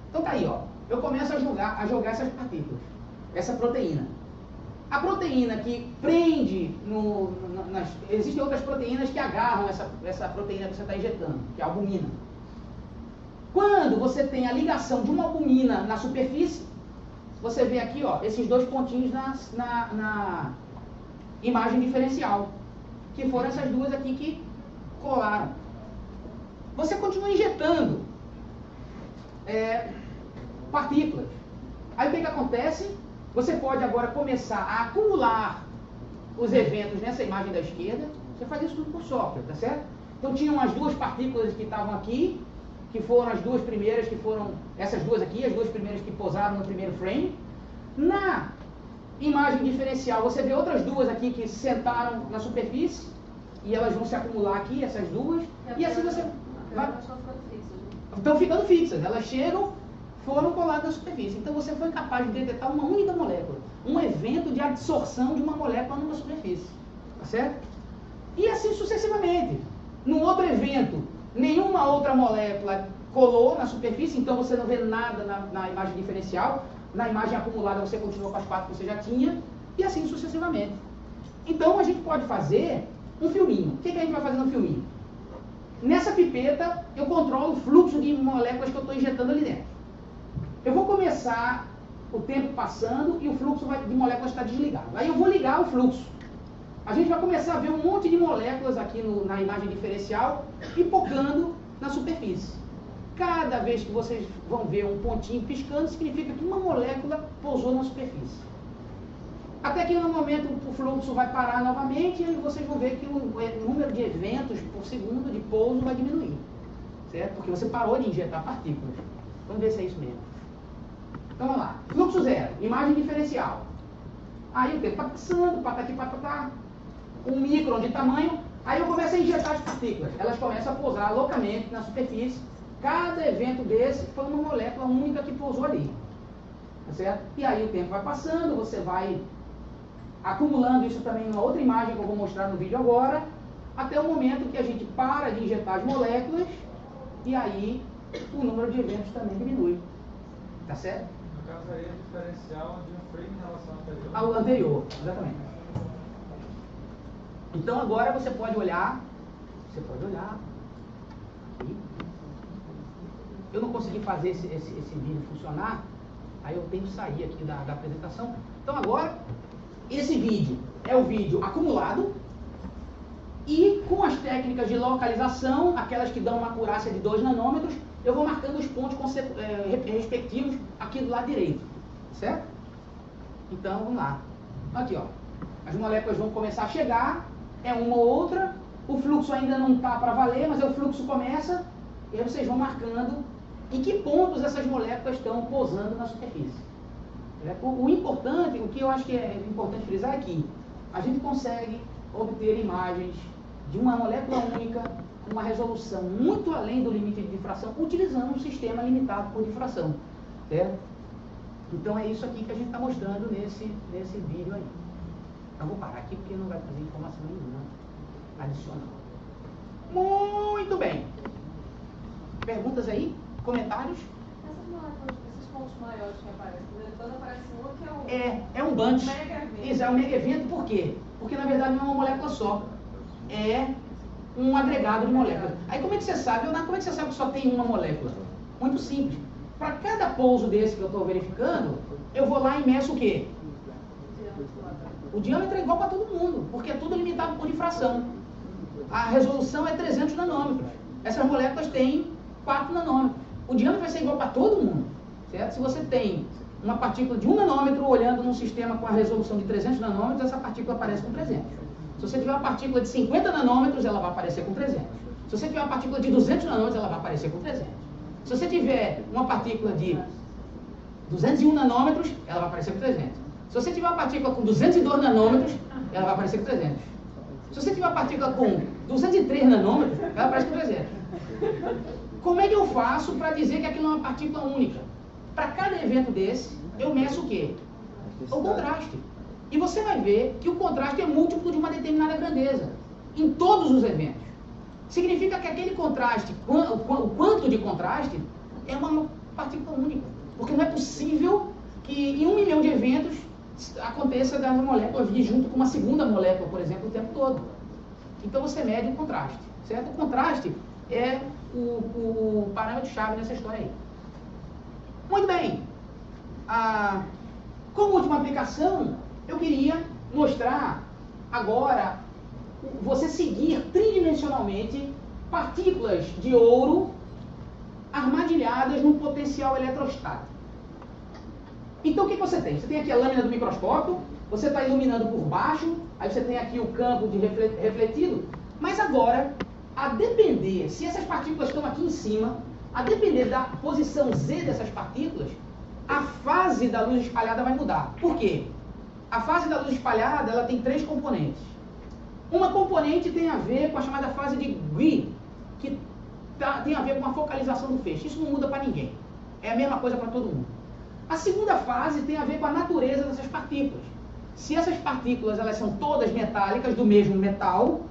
Speaker 2: Então tá aí, ó. Eu começo a jogar essas partículas, essa proteína. A proteína que prende existem outras proteínas que agarram essa proteína que você está injetando, que é a albumina. Quando você tem a ligação de uma albumina na superfície, você vê aqui, ó, esses dois pontinhos na imagem diferencial, que foram essas duas aqui que colaram. Você continua injetando partículas. Aí o que acontece? Você pode agora começar a acumular os eventos nessa imagem da esquerda. Você faz isso tudo por software, tá certo? Então tinham as duas partículas que estavam aqui, que foram as duas primeiras, que foram essas duas aqui, as duas primeiras que posaram no primeiro frame. Na imagem diferencial, você vê outras duas aqui que sentaram na superfície. e elas vão se acumular aqui, essas duas, e assim você vai...
Speaker 3: Elas estão ficando fixas, né?
Speaker 2: Estão ficando fixas, elas chegam, foram coladas na superfície. Então você foi capaz de detectar uma única molécula, um evento de absorção de uma molécula numa superfície, tá certo? E assim sucessivamente. Num outro evento, nenhuma outra molécula colou na superfície, então você não vê nada na imagem diferencial. Na imagem acumulada você continua com as 4 que você já tinha, e assim sucessivamente. Então a gente pode fazer um filminho. O que a gente vai fazer no filminho? Nessa pipeta eu controlo o fluxo de moléculas que eu estou injetando ali dentro. Eu vou começar o tempo passando e o fluxo de moléculas está desligado. Aí eu vou ligar o fluxo. A gente vai começar a ver um monte de moléculas aqui na imagem diferencial pipocando na superfície. Cada vez que vocês vão ver um pontinho piscando, significa que uma molécula pousou na superfície. Até que no momento o fluxo vai parar novamente e vocês vão ver que o número de eventos por segundo de pouso vai diminuir. Certo? Porque você parou de injetar partículas. Vamos ver se é isso mesmo. Então vamos lá. Fluxo zero, imagem diferencial. Aí o tempo está passando, patati patatá, um micron de tamanho, aí eu começo a injetar as partículas. Elas começam a pousar loucamente na superfície. Cada evento desse foi uma molécula única que pousou ali. Tá certo? E aí o tempo vai passando, você vai acumulando isso também numa outra imagem que eu vou mostrar no vídeo agora, até o momento que a gente para de injetar as moléculas e aí o número de eventos também diminui. Tá certo?
Speaker 1: No caso aí, a diferencial de um frame em relação ao anterior.
Speaker 2: Ao anterior, exatamente. Então agora você pode olhar aqui. Eu não consegui fazer esse vídeo funcionar, aí eu tenho que sair aqui da apresentação. Então agora, esse vídeo é o vídeo acumulado e com as técnicas de localização, aquelas que dão uma acurácia de 2 nanômetros, eu vou marcando os pontos respectivos aqui do lado direito, certo? Então vamos lá. Aqui, ó. As moléculas vão começar a chegar, é uma ou outra, o fluxo ainda não está para valer, mas o fluxo começa, e aí vocês vão marcando em que pontos essas moléculas estão pousando na superfície. O importante, o que eu acho que é importante frisar é que a gente consegue obter imagens de uma molécula única com uma resolução muito além do limite de difração, utilizando um sistema limitado por difração. Certo? Então é isso aqui que a gente está mostrando nesse vídeo aí. Eu vou parar aqui porque não vai trazer informação nenhuma adicional. Muito bem. Perguntas aí? Comentários?
Speaker 4: Essas moléculas, esses pontos maiores que aparecem, quando aparece uma que é um...
Speaker 2: É um bunch.
Speaker 4: Mega evento.
Speaker 2: Isso, é um mega evento, por quê? Porque na verdade não é uma molécula só. É um agregado de moléculas. Aí como é que você sabe? Leonardo, como é que você sabe que só tem uma molécula? Muito simples. Para cada pouso desse que eu estou verificando, eu vou lá e meço o quê? O diâmetro é igual para todo mundo, porque é tudo limitado por difração. A resolução é 300 nanômetros. Essas moléculas têm 4 nanômetros. O diâmetro vai ser igual para todo mundo. Certo? Se você tem uma partícula de 1 nanômetro olhando num sistema com a resolução de 300 nanômetros, essa partícula aparece com 300. Se você tiver uma partícula de 50 nanômetros, ela vai aparecer com 300. Se você tiver uma partícula de 200 nanômetros, ela vai aparecer com 300. Se você tiver uma partícula de 201 nanômetros, ela vai aparecer com 300. Se você tiver uma partícula com 202 nanômetros, ela vai aparecer com 300. Se você tiver uma partícula com 203 nanômetros, ela aparece com 300. Como é que eu faço para dizer que aquilo é uma partícula única? Para cada evento desse, eu meço o quê? O contraste. E você vai ver que o contraste é múltiplo de uma determinada grandeza, em todos os eventos. Significa que aquele contraste, o quanto de contraste, é uma partícula única. Porque não é possível que em 1 milhão de eventos aconteça da molécula vir junto com uma segunda molécula, por exemplo, o tempo todo. Então você mede o contraste, certo? O contraste é o parâmetro-chave nessa história aí. Muito bem. Como última aplicação, eu queria mostrar agora você seguir tridimensionalmente partículas de ouro armadilhadas num potencial eletrostático. Então o que você tem? Você tem aqui a lâmina do microscópio, você está iluminando por baixo, aí você tem aqui o campo de refletido, mas agora, a depender, se essas partículas estão aqui em cima, a depender da posição Z dessas partículas, a fase da luz espalhada vai mudar. Por quê? A fase da luz espalhada ela tem 3 componentes. Uma componente tem a ver com a chamada fase de Gui, que tem a ver com a focalização do feixe. Isso não muda para ninguém. É a mesma coisa para todo mundo. A segunda fase tem a ver com a natureza dessas partículas. Se essas partículas elas são todas metálicas, do mesmo metal,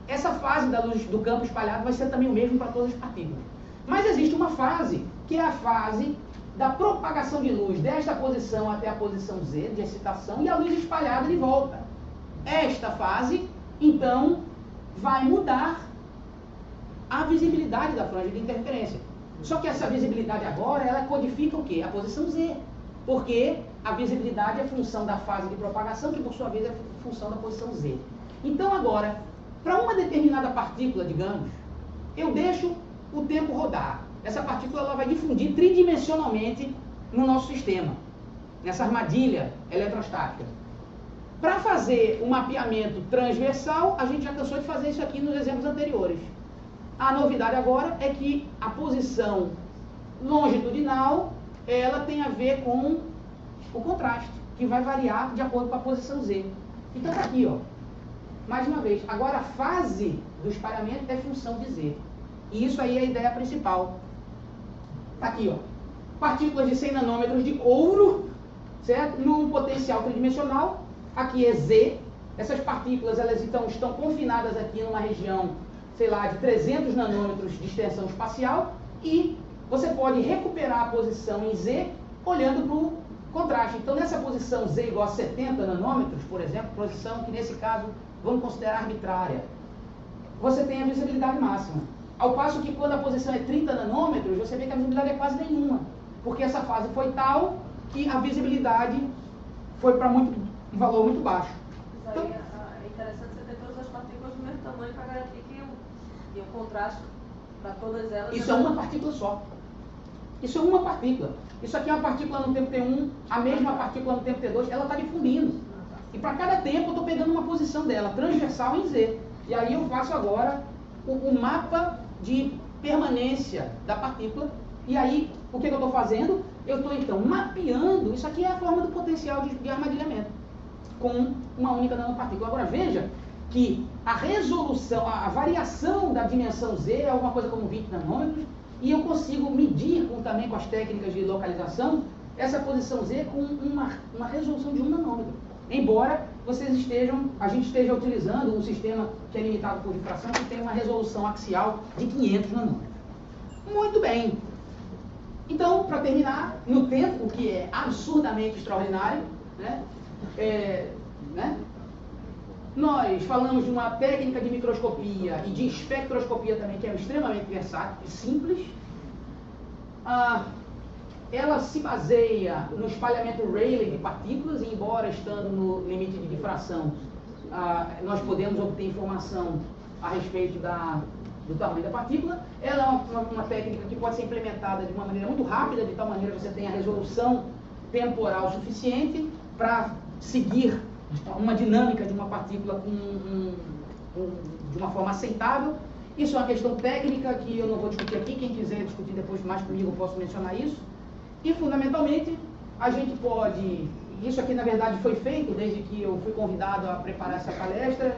Speaker 2: essa fase da luz do campo espalhado vai ser também o mesmo para todas as partículas. Mas existe uma fase, que é a fase da propagação de luz desta posição até a posição Z, de excitação, e a luz espalhada de volta. Esta fase, então, vai mudar a visibilidade da franja de interferência. Só que essa visibilidade agora, ela codifica o quê? A posição Z. Porque a visibilidade é função da fase de propagação, que por sua vez é função da posição Z. Então agora, para uma determinada partícula, digamos, eu deixo o tempo rodar. Essa partícula ela vai difundir tridimensionalmente no nosso sistema, nessa armadilha eletrostática. Para fazer um mapeamento transversal, a gente já cansou de fazer isso aqui nos exemplos anteriores. A novidade agora é que a posição longitudinal, ela tem a ver com o contraste, que vai variar de acordo com a posição Z. Então está aqui, ó. Mais uma vez, agora a fase do espalhamento é função de Z. E isso aí é a ideia principal. Está aqui, ó. Partículas de 100 nanômetros de ouro, certo? Num potencial tridimensional. Aqui é Z. Essas partículas, elas então estão confinadas aqui numa região, sei lá, de 300 nanômetros de extensão espacial. E você pode recuperar a posição em Z olhando para o contraste. Então, nessa posição Z igual a 70 nanômetros, por exemplo, posição que nesse caso vamos considerar arbitrária, você tem a visibilidade máxima. Ao passo que quando a posição é 30 nanômetros, você vê que a visibilidade é quase nenhuma. Porque essa fase foi tal que a visibilidade foi para um valor muito baixo.
Speaker 4: Isso aí é interessante você ter todas as partículas do mesmo tamanho para garantir que o contraste para todas elas...
Speaker 2: Isso é uma partícula só. Isso é uma partícula. Isso aqui é uma partícula no tempo T1, a mesma partícula no tempo T2, ela está difundindo. E para cada tempo eu estou pegando uma posição dela, transversal em Z. E aí eu faço agora o mapa de permanência da partícula. E aí, o que eu estou fazendo? Eu estou então mapeando, isso aqui é a forma do potencial de armadilhamento, com uma única nanopartícula. Agora veja que a resolução, a variação da dimensão Z é alguma coisa como 20 nanômetros, e eu consigo medir também com as técnicas de localização essa posição Z com uma resolução de 1 nanômetro. Embora a gente esteja utilizando um sistema que é limitado por difração, que tem uma resolução axial de 500 nanômetros. Muito bem. Então, para terminar, no tempo, o que é absurdamente extraordinário, nós falamos de uma técnica de microscopia e de espectroscopia também, que é extremamente versátil e simples. Ela se baseia no espalhamento Rayleigh de partículas, e embora estando no limite de difração, nós podemos obter informação a respeito do tamanho da partícula. Ela é uma técnica que pode ser implementada de uma maneira muito rápida, de tal maneira que você tenha resolução temporal suficiente para seguir uma dinâmica de uma partícula de uma forma aceitável. Isso é uma questão técnica que eu não vou discutir aqui. Quem quiser discutir depois mais comigo, eu posso mencionar isso. E, fundamentalmente, a gente pode... Isso aqui, na verdade, foi feito desde que eu fui convidado a preparar essa palestra.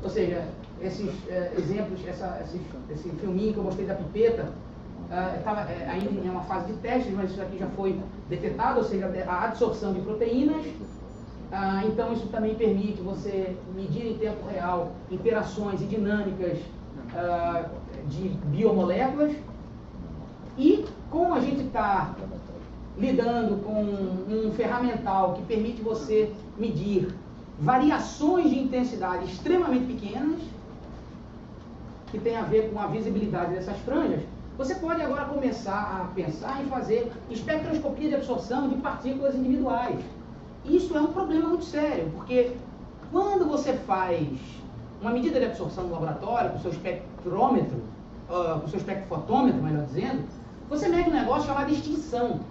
Speaker 2: Ou seja, esses exemplos, esse filminho que eu mostrei da pipeta, estava ainda em uma fase de testes, mas isso aqui já foi detetado, ou seja, a absorção de proteínas. Então, isso também permite você medir em tempo real interações e dinâmicas de biomoléculas. E, como a gente está lidando com um ferramental que permite você medir variações de intensidade extremamente pequenas, que tem a ver com a visibilidade dessas franjas, você pode agora começar a pensar em fazer espectroscopia de absorção de partículas individuais. Isso é um problema muito sério, porque quando você faz uma medida de absorção no laboratório, com o seu espectrômetro, com o seu espectrofotômetro, melhor dizendo, você mede um negócio chamado extinção.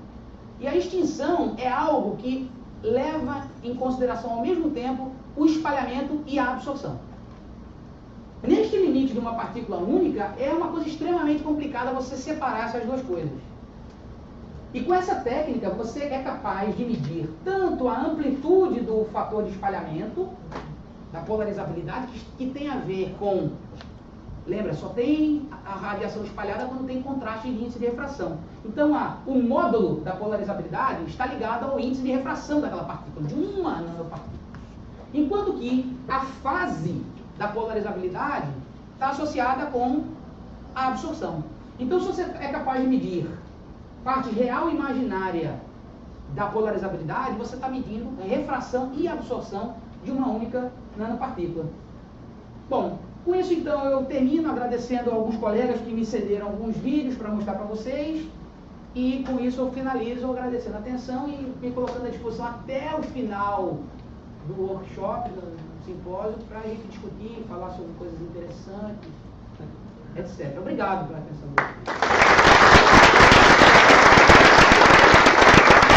Speaker 2: E a extinção é algo que leva em consideração ao mesmo tempo o espalhamento e a absorção. Neste limite de uma partícula única, é uma coisa extremamente complicada você separar essas duas coisas. E com essa técnica, você é capaz de medir tanto a amplitude do fator de espalhamento, da polarizabilidade, que tem a ver com... Lembra, só tem a radiação espalhada quando tem contraste de índice de refração. Então, o módulo da polarizabilidade está ligado ao índice de refração daquela partícula, de uma nanopartícula. Enquanto que a fase da polarizabilidade está associada com a absorção. Então, se você é capaz de medir parte real e imaginária da polarizabilidade, você está medindo a refração e absorção de uma única nanopartícula. Bom, com isso, então, eu termino agradecendo a alguns colegas que me cederam alguns vídeos para mostrar para vocês. E com isso eu finalizo agradecendo a atenção e me colocando à disposição até o final do workshop, do simpósio, para a gente discutir, falar sobre coisas interessantes, etc. Obrigado pela atenção.